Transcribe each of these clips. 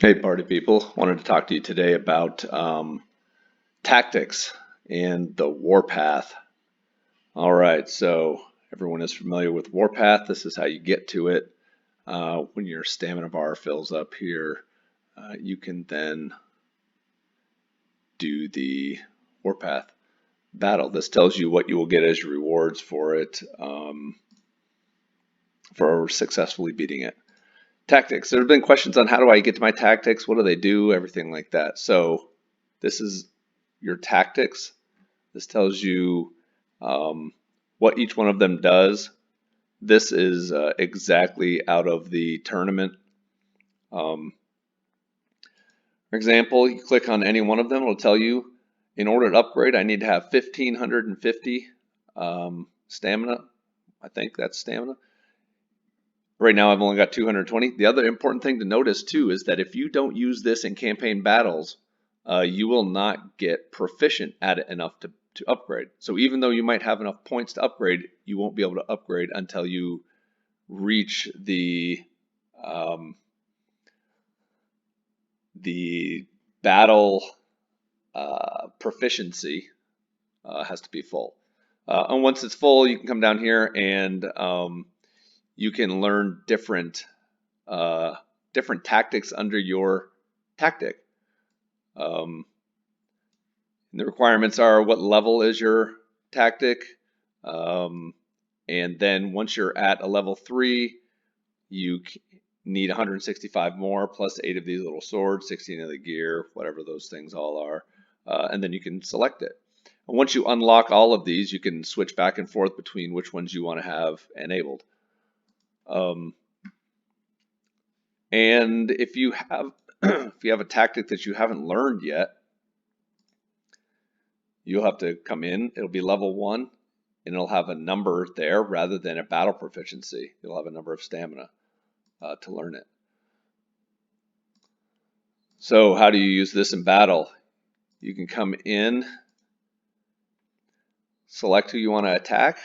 Hey, party people. Wanted to talk to you today about tactics and the warpath. All right, so everyone is familiar with warpath. This is how you get to it. When your stamina bar fills up here, you can then do the warpath battle. This tells you what you will get as your rewards for it, for successfully beating it. Tactics. There have been questions on how do I get to my tactics, what do they do, everything like that. So this is your tactics. This tells you what each one of them does. This is exactly out of the tournament. For example, you click on any one of them, it'll tell you in order to upgrade, I need to have 1550 stamina. I think that's stamina. Right now, I've only got 220. The other important thing to notice too is that if you don't use this in campaign battles, you will not get proficient at it enough to upgrade. So even though you might have enough points to upgrade, you won't be able to upgrade until you reach the battle proficiency has to be full. And once it's full, you can come down here and you can learn different tactics under your tactic. And the requirements are what level is your tactic, and then once you're at a level 3, you need 165 more plus 8 of these little swords, 16 of the gear, whatever those things all are, and then you can select it. And once you unlock all of these, you can switch back and forth between which ones you want to have enabled. And if you have if you have a tactic that you haven't learned yet, you'll have to come in. It'll be level 1, and it'll have a number there rather than a battle proficiency. You'll have a number of stamina to learn it. So how do you use this in battle? You can come in, select who you want to attack,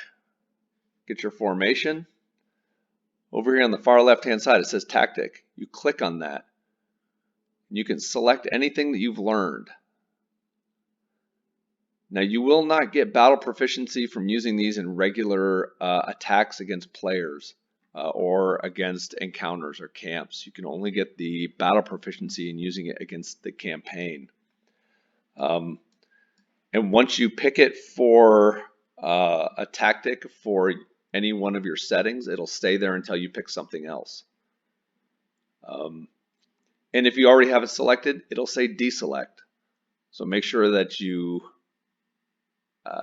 get your formation. Over here on the far left-hand side, it says tactic. You click on that. You can select anything that you've learned. Now, you will not get battle proficiency from using these in regular attacks against players or against encounters or camps. You can only get the battle proficiency in using it against the campaign. And once you pick it for a tactic for any one of your settings, it'll stay there until you pick something else. And if you already have it selected, it'll say deselect. So make sure that you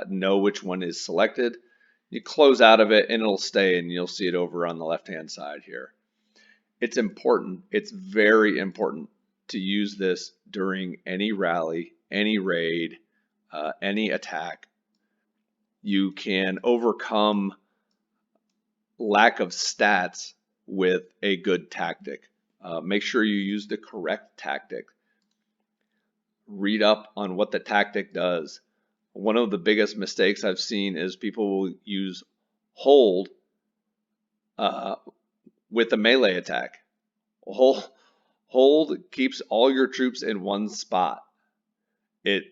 know which one is selected. You close out of it and it'll stay, and you'll see it over on the left hand side here. It's important, it's very important to use this during any rally, any raid, any attack. You can overcome lack of stats with a good tactic. Make sure you use the correct tactic. Read up on what the tactic does. One of the biggest mistakes I've seen is people will use hold with a melee attack. Hold keeps all your troops in one spot. It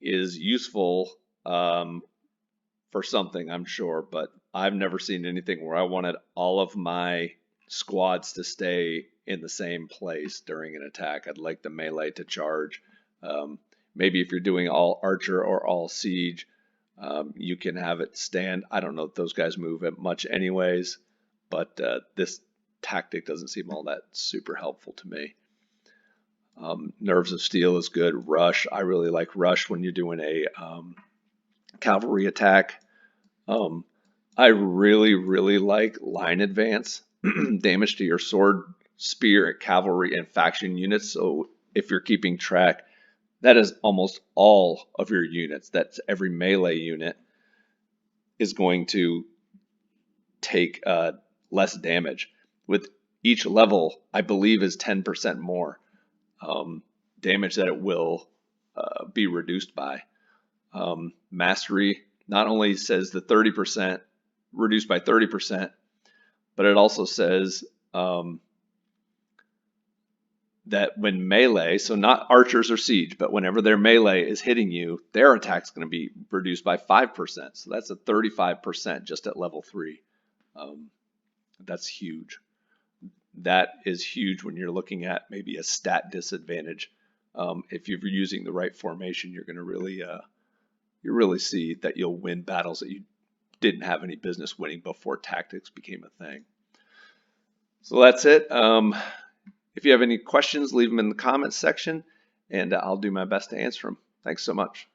is useful for something, I'm sure, but I've never seen anything where I wanted all of my squads to stay in the same place during an attack. I'd like the melee to charge. Maybe if you're doing all archer or all siege, you can have it stand. I don't know if those guys move it much anyways, but this tactic doesn't seem all that super helpful to me. Nerves of Steel is good. Rush, I really like Rush when you're doing a cavalry attack. I really like Line Advance. Damage to your sword, spear, cavalry, and faction units. So if you're keeping track, that is almost all of your units. That's every melee unit is going to take less damage. With each level, I believe, is 10% more damage that it will be reduced by. Mastery not only says the 30% reduced by 30%, but it also says that when melee, so not archers or siege, but whenever their melee is hitting you, their attack's going to be reduced by 5%. So that's a 35% just at level 3. That's huge. That is huge when you're looking at maybe a stat disadvantage. If you're using the right formation, you're going to really see that you'll win battles that you didn't have any business winning before tactics became a thing. So that's it. If you have any questions, leave them in the comments section, and I'll do my best to answer them. Thanks so much.